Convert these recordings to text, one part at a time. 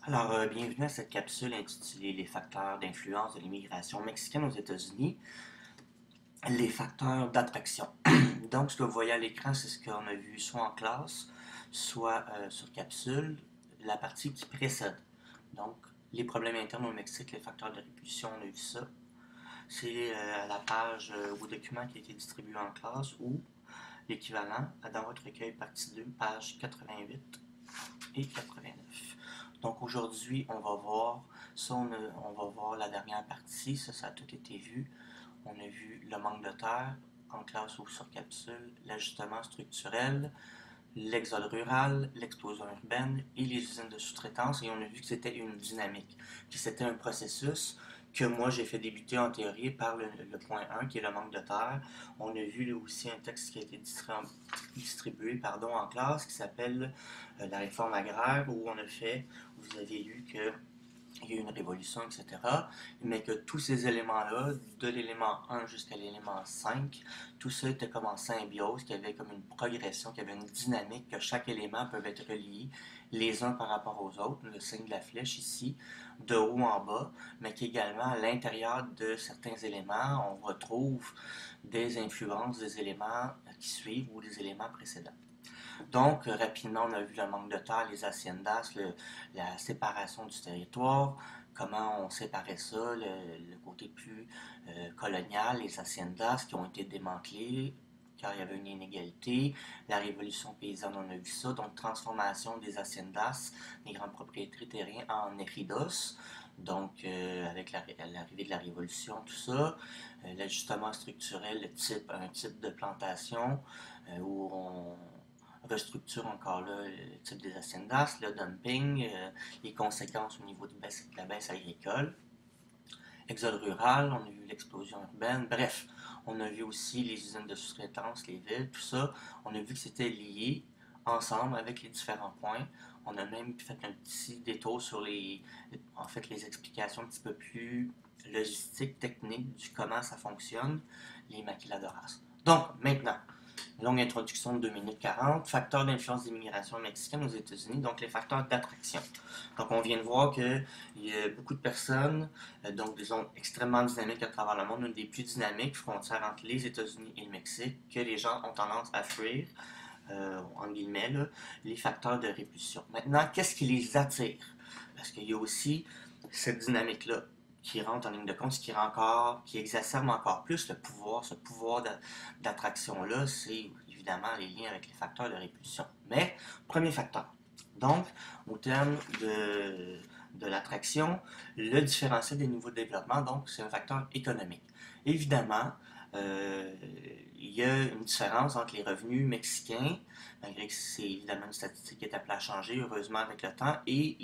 Bienvenue à cette capsule intitulée Les facteurs d'influence de l'immigration mexicaine aux États-Unis, les facteurs d'attraction. Donc, ce que vous voyez à l'écran, c'est ce qu'on a vu soit en classe, soit sur capsule, la partie qui précède. Donc, les problèmes internes au Mexique, les facteurs de répulsion, on a vu ça. C'est la page ou document qui a été distribué en classe ou l'équivalent dans votre recueil partie 2, page 88 et 89. Donc aujourd'hui, on va voir ça, on va voir la dernière partie, ça a tout été vu. On a vu le manque de terre en classe ou sur capsule, l'ajustement structurel, l'exode rural, l'explosion urbaine et les usines de sous-traitance. Et on a vu que c'était une dynamique, que c'était un processus que moi j'ai fait débuter en théorie par le point 1 qui est le manque de terre. On a vu là aussi un texte qui a été distribué en classe qui s'appelle la réforme agraire où on a fait, vous avez lu que il y a eu une révolution, etc. Mais que tous ces éléments-là, de l'élément 1 jusqu'à l'élément 5, tout ça était comme en symbiose, qu'il y avait comme une progression, qu'il y avait une dynamique, que chaque élément peut être relié les uns par rapport aux autres, le signe de la flèche ici, de haut en bas, mais qu'également à l'intérieur de certains éléments, on retrouve des influences des éléments qui suivent ou des éléments précédents. Donc, rapidement, on a vu le manque de terre, les haciendas, la séparation du territoire, comment on séparait ça, le côté plus colonial, les haciendas qui ont été démantelées, car il y avait une inégalité. La révolution paysanne, on a vu ça, donc transformation des haciendas, des grandes propriétés terriennes, en ejidos. Donc, avec l'arrivée de la révolution, tout ça, l'ajustement structurel, un type de plantation où on restructure encore là le type des haciendas, le dumping, les conséquences au niveau de la baisse agricole, exode rural, on a vu l'explosion urbaine, bref, on a vu aussi les usines de sous-traitance, les villes, tout ça, on a vu que c'était lié ensemble avec les différents points. On a même fait un petit détour sur les explications un petit peu plus logistiques, techniques du comment ça fonctionne, les maquiladoras. Donc, maintenant, longue introduction de 2 minutes 40. Facteurs d'influence des migrations mexicaines aux États-Unis, donc les facteurs d'attraction. Donc on vient de voir qu'il y a beaucoup de personnes, donc des zones extrêmement dynamiques à travers le monde, une des plus dynamiques frontières entre les États-Unis et le Mexique, que les gens ont tendance à fuir, en guillemets, là, les facteurs de répulsion. Maintenant, qu'est-ce qui les attire? Parce qu'il y a aussi cette dynamique-là qui rentre en ligne de compte, qui exacerbe encore plus le pouvoir, ce pouvoir d'attraction-là, c'est évidemment les liens avec les facteurs de répulsion. Mais, premier facteur. Donc, au terme de l'attraction, le différentiel des niveaux de développement, donc c'est un facteur économique. Évidemment, euh, il y a une différence entre les revenus mexicains, malgré que c'est évidemment une statistique qui est appelée à changer, heureusement, avec le temps, et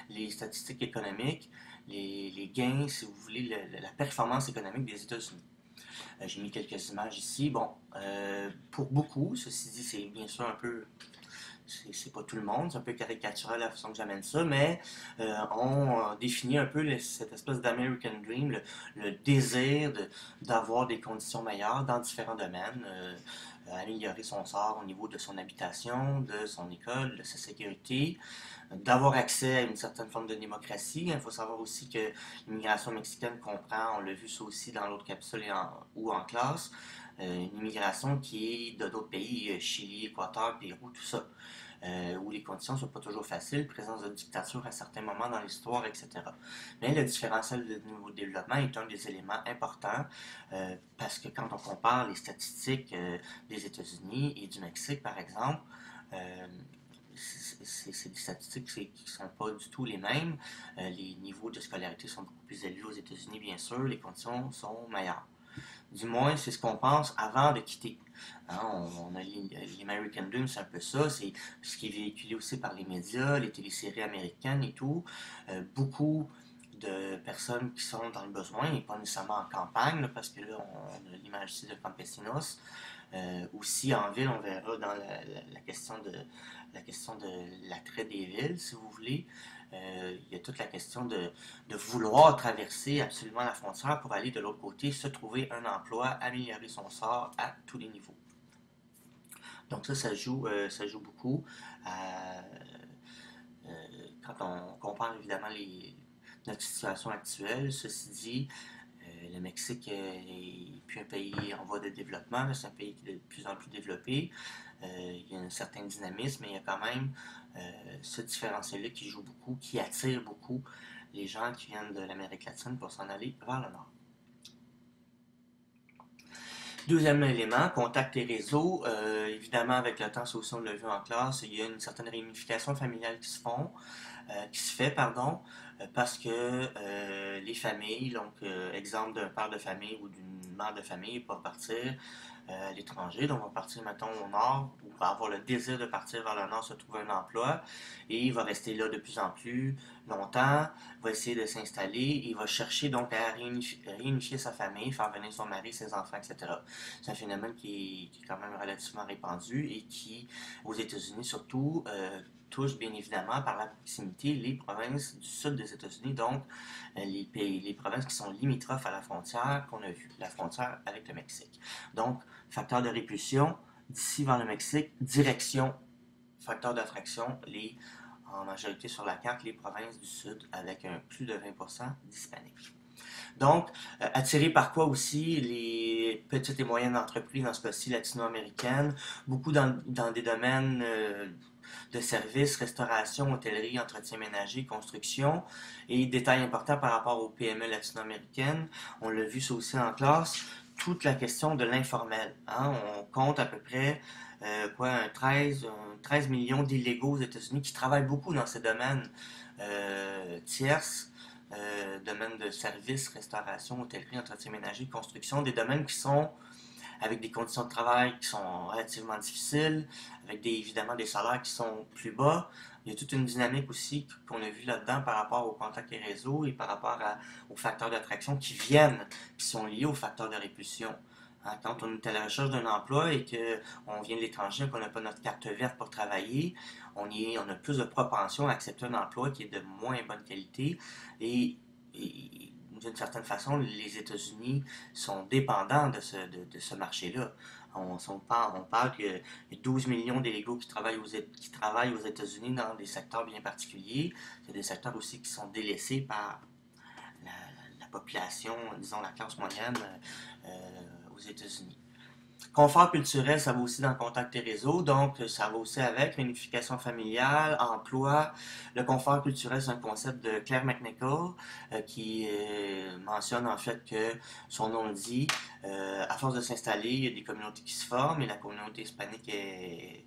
les statistiques économiques, les gains, si vous voulez, la performance économique des États-Unis. J'ai mis quelques images ici. Bon, pour beaucoup, ceci dit, c'est bien sûr un peu c'est pas tout le monde, c'est un peu caricatural la façon que j'amène ça, mais on définit un peu cette espèce d'American Dream, le désir d'avoir des conditions meilleures dans différents domaines, améliorer son sort au niveau de son habitation, de son école, de sa sécurité, d'avoir accès à une certaine forme de démocratie. Il faut savoir aussi que l'immigration mexicaine comprend, on l'a vu ça aussi dans l'autre capsule ou en classe, une immigration qui est de d'autres pays, Chili, Équateur, Pérou, tout ça, où les conditions ne sont pas toujours faciles, présence de dictature à certains moments dans l'histoire, etc. Mais le différentiel de niveau de développement est un des éléments importants parce que quand on compare les statistiques des États-Unis et du Mexique, par exemple, euh, c'est des statistiques qui ne sont pas du tout les mêmes. Les niveaux de scolarité sont beaucoup plus élevés aux États-Unis, bien sûr. Les conditions sont meilleures. Du moins, c'est ce qu'on pense avant de quitter. Hein, on a l'American Dream, c'est un peu ça. C'est ce qui est véhiculé aussi par les médias, les téléséries américaines et tout. Beaucoup de personnes qui sont dans le besoin, et pas nécessairement en campagne, là, parce que là, on a l'image ici de campesinos. Aussi en ville, on verra dans la question de l'attrait des villes, si vous voulez. Il y a toute la question de vouloir traverser absolument la frontière pour aller de l'autre côté, se trouver un emploi, améliorer son sort à tous les niveaux. Donc ça joue beaucoup à, quand quand on compare évidemment notre situation actuelle, ceci dit, le Mexique est plus un pays en voie de développement, c'est un pays qui est de plus en plus développé. Il y a un certain dynamisme, mais il y a quand même ce différentiel-là qui joue beaucoup, qui attire beaucoup les gens qui viennent de l'Amérique latine pour s'en aller vers le nord. Deuxième élément, contact et réseau. Évidemment, avec le temps, ça aussi on l'a vu en classe, il y a une certaine réunification familiale qui se fait, pardon, parce que les familles, donc exemple d'un père de famille ou d'une mère de famille, peuvent partir à l'étranger, donc on va partir, mettons, au nord, ou va avoir le désir de partir vers le nord, se trouver un emploi, et il va rester là de plus en plus longtemps, va essayer de s'installer, il va chercher donc à réunifier sa famille, faire venir son mari, ses enfants, etc. C'est un phénomène qui est quand même relativement répandu et qui, aux États-Unis surtout, touche bien évidemment par la proximité les provinces du sud des États-Unis, donc les provinces qui sont limitrophes à la frontière qu'on a vue, la frontière avec le Mexique. Donc, facteur de répulsion, d'ici vers le Mexique, direction, facteur d'attraction, en majorité sur la carte, les provinces du sud avec un plus de 20% d'hispaniques. Donc, attiré par quoi aussi les petites et moyennes entreprises, dans ce cas-ci latino-américaines, beaucoup dans des domaines de services, restauration, hôtellerie, entretien ménager, construction. Et détail important par rapport aux PME latino-américaines, on l'a vu ça aussi en classe, toute la question de l'informel. Hein? On compte à peu près 13 millions d'illégaux aux États-Unis qui travaillent beaucoup dans ces domaines tierces, domaines de services, restauration, hôtellerie, entretien ménager, construction, des domaines qui sont avec des conditions de travail qui sont relativement difficiles, avec évidemment des salaires qui sont plus bas. Il y a toute une dynamique aussi qu'on a vu là-dedans par rapport aux contacts et réseaux et par rapport aux facteurs d'attraction qui sont liés aux facteurs de répulsion. Hein, quand on est à la recherche d'un emploi et qu'on vient de l'étranger et qu'on n'a pas notre carte verte pour travailler, on a plus de propension à accepter un emploi qui est de moins bonne qualité et d'une certaine façon, les États-Unis sont dépendants de ce marché-là. On parle qu'il y a 12 millions d'illégaux qui travaillent aux États-Unis dans des secteurs bien particuliers. C'est des secteurs aussi qui sont délaissés par la, la population, disons la classe moyenne aux États-Unis. Confort culturel, ça va aussi dans le contact et réseau, donc ça va aussi avec réunification familiale, emploi. Le confort culturel, c'est un concept de Claire McNichol qui mentionne en fait que, son nom le dit, à force de s'installer, il y a des communautés qui se forment et la communauté hispanique est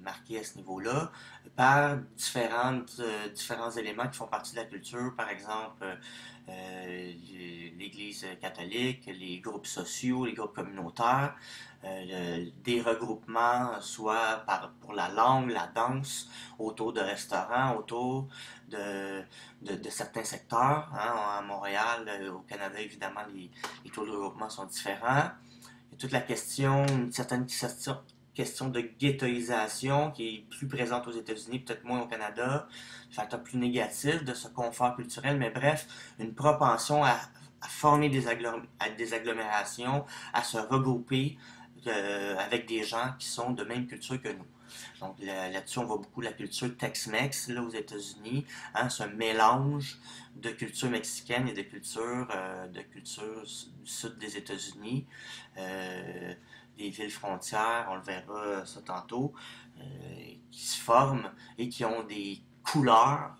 marquée à ce niveau-là par différents éléments qui font partie de la culture, par exemple l'Église catholique, les groupes sociaux, les groupes communautaires, des regroupements, soit pour la langue, la danse, autour de restaurants, autour de certains secteurs. Hein. À Montréal, au Canada, évidemment, les taux de regroupement sont différents. Il y a toute la question, une certaine question de ghettoisation qui est plus présente aux États-Unis, peut-être moins au Canada, un facteur plus négatif de ce confort culturel, mais bref, une propension à former des agglomérations, à se regrouper avec des gens qui sont de même culture que nous. Donc là-dessus, on voit beaucoup la culture Tex-Mex là, aux États-Unis, hein, ce mélange de culture mexicaine et de culture du sud des États-Unis. Des villes frontières, on le verra ça tantôt, qui se forment et qui ont des couleurs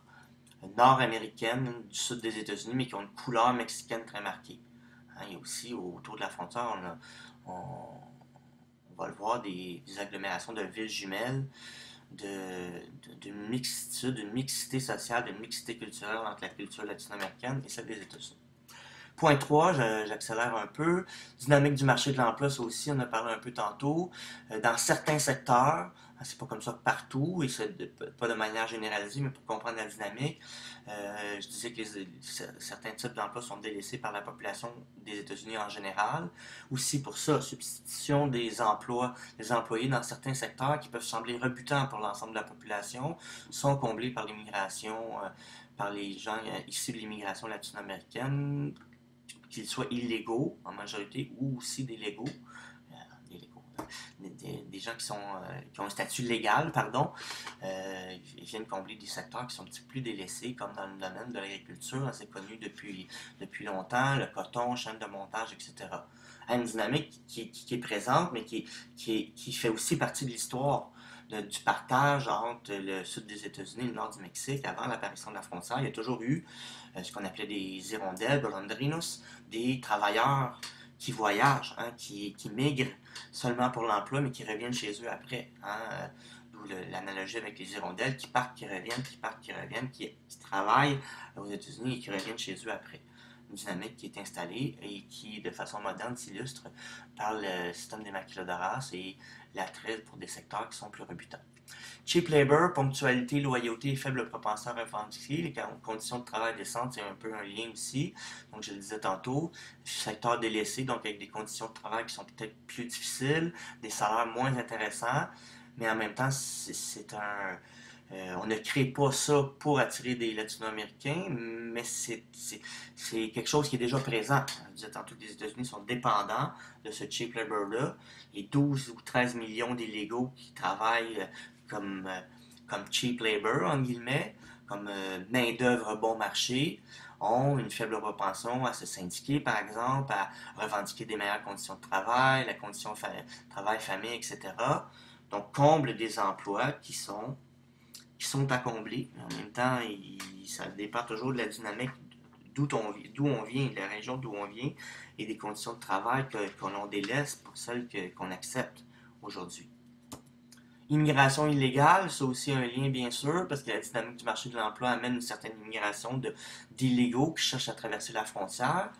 nord-américaines du sud des États-Unis, mais qui ont une couleur mexicaine très marquée. Hein, et aussi, autour de la frontière, on va le voir, des agglomérations de villes jumelles, d'une mixitude, d'une mixité sociale, d'une mixité culturelle entre la culture latino-américaine et celle des États-Unis. Point 3, j'accélère un peu. Dynamique du marché de l'emploi, ça aussi, on a parlé un peu tantôt. Dans certains secteurs, c'est pas comme ça partout, et c'est pas de manière généralisée, mais pour comprendre la dynamique, je disais que certains types d'emplois sont délaissés par la population des États-Unis en général. Aussi pour ça, substitution des employés dans certains secteurs qui peuvent sembler rebutants pour l'ensemble de la population, sont comblés par l'immigration, par les gens issus de l'immigration latino-américaine, qu'ils soient illégaux en majorité ou aussi des légaux, des gens qui ont un statut légal, pardon, ils viennent combler des secteurs qui sont un petit peu plus délaissés, comme dans le domaine de l'agriculture, assez connu depuis longtemps, le coton, chaîne de montage, etc. Une dynamique qui est présente, mais qui fait aussi partie de l'histoire du partage entre le sud des États-Unis et le nord du Mexique. Avant l'apparition de la frontière, il y a toujours eu ce qu'on appelait des hirondelles, golondrinos, des travailleurs qui voyagent, hein, qui migrent seulement pour l'emploi, mais qui reviennent chez eux après. Hein, d'où l'analogie avec les hirondelles qui partent, qui reviennent, qui partent, qui reviennent, qui travaillent aux États-Unis et qui reviennent chez eux après. Une dynamique qui est installée et qui, de façon moderne, s'illustre par le système des maquiladoras et l'attrait pour des secteurs qui sont plus rebutants. Cheap labor, ponctualité, loyauté et faible propension à revendiquer. Les conditions de travail décentes, c'est un peu un lien aussi. Donc, je le disais tantôt, secteur délaissé, donc avec des conditions de travail qui sont peut-être plus difficiles, des salaires moins intéressants, mais en même temps, on ne crée pas ça pour attirer des Latino-Américains, mais c'est quelque chose qui est déjà présent. Je disais tantôt que les États-Unis sont dépendants de ce cheap labor-là. Les 12 ou 13 millions d'illégaux qui travaillent comme, euh, comme cheap labor, en guillemets, comme main-d'œuvre bon marché, ont une faible propension à se syndiquer, par exemple, à revendiquer des meilleures conditions de travail, la condition travail, famille, etc. Donc, comble des emplois qui sont à combler. En même temps, ça dépend toujours de la dynamique d'où on vient, de la région d'où on vient et des conditions de travail qu'on délaisse pour celles qu'on accepte aujourd'hui. Immigration illégale, c'est aussi un lien bien sûr, parce que la dynamique du marché de l'emploi amène une certaine immigration d'illégaux qui cherchent à traverser la frontière.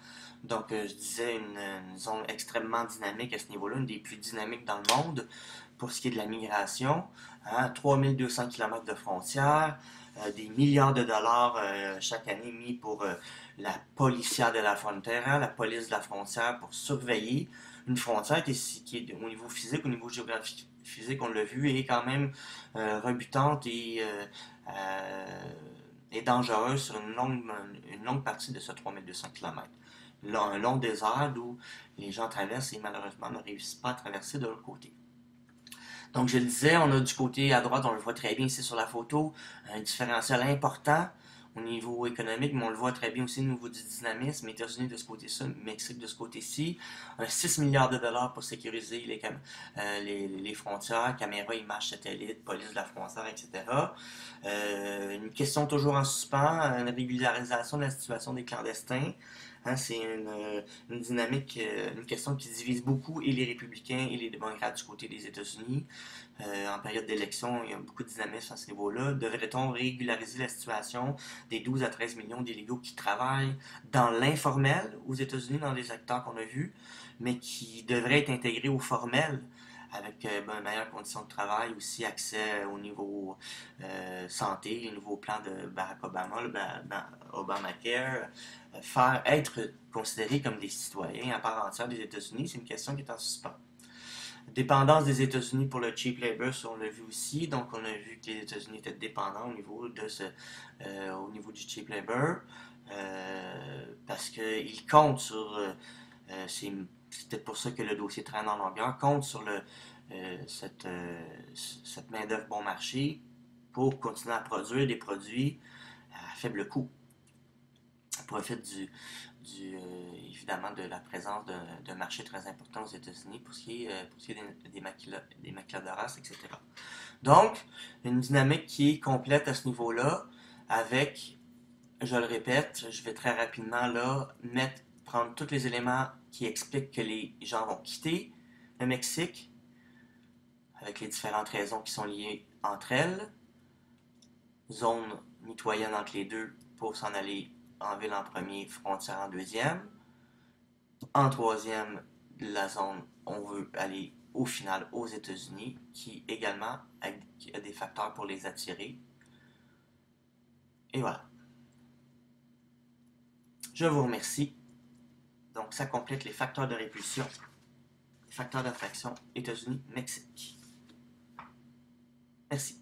Donc, je disais une zone extrêmement dynamique à ce niveau-là, une des plus dynamiques dans le monde pour ce qui est de la migration. Hein, 3200 km de frontières, des milliards de dollars chaque année mis pour la policière de la frontière, la police de la frontière pour surveiller une frontière qui est au niveau physique, au niveau géographique physique, on l'a vu, est quand même rebutante et dangereuse sur une longue partie de ce 3200 km. Là, un long désert où les gens traversent et malheureusement ne réussissent pas à traverser de l'autre côté. Donc, je le disais, on a du côté à droite, on le voit très bien ici sur la photo, un différentiel important au niveau économique, mais on le voit très bien aussi au niveau du dynamisme. États-Unis de ce côté-ci, Mexique de ce côté-ci. 6 milliards de dollars pour sécuriser les frontières, caméras, images satellites, police de la frontière, etc. Une question toujours en suspens, une régularisation de la situation des clandestins. Hein, c'est une dynamique, une question qui divise beaucoup et les républicains et les démocrates du côté des États-Unis. En période d'élection, il y a beaucoup de dynamisme à ce niveau-là. Devrait-on régulariser la situation des 12 à 13 millions d'illégaux qui travaillent dans l'informel aux États-Unis, dans les acteurs qu'on a vus, mais qui devraient être intégrés au formel avec meilleures conditions de travail, aussi accès au niveau santé, les nouveaux plans de Barack Obama, le Obamacare, être considérés comme des citoyens à part entière des États-Unis, c'est une question qui est en suspens. Dépendance des États-Unis pour le cheap labor, ça on l'a vu aussi. Donc on a vu que les États-Unis étaient dépendants au niveau du cheap labor parce qu'ils comptent sur. C'est peut-être pour ça que le dossier traîne en longueur. Compte sur cette main-d'œuvre bon marché pour continuer à produire des produits à faible coût. Profite évidemment de la présence d'un marché très important aux États-Unis pour ce qui est des maquiladoras, etc. Donc, une dynamique qui est complète à ce niveau-là, avec, je le répète, je vais très rapidement là prendre tous les éléments qui expliquent que les gens vont quitter le Mexique, avec les différentes raisons qui sont liées entre elles, zone mitoyenne entre les deux pour s'en aller en ville en premier, frontière en deuxième. En troisième, la zone, on veut aller au final aux États-Unis, qui également a des facteurs pour les attirer. Et voilà. Je vous remercie. Donc, ça complète les facteurs de répulsion, les facteurs d'attraction États-Unis, Mexique. Merci.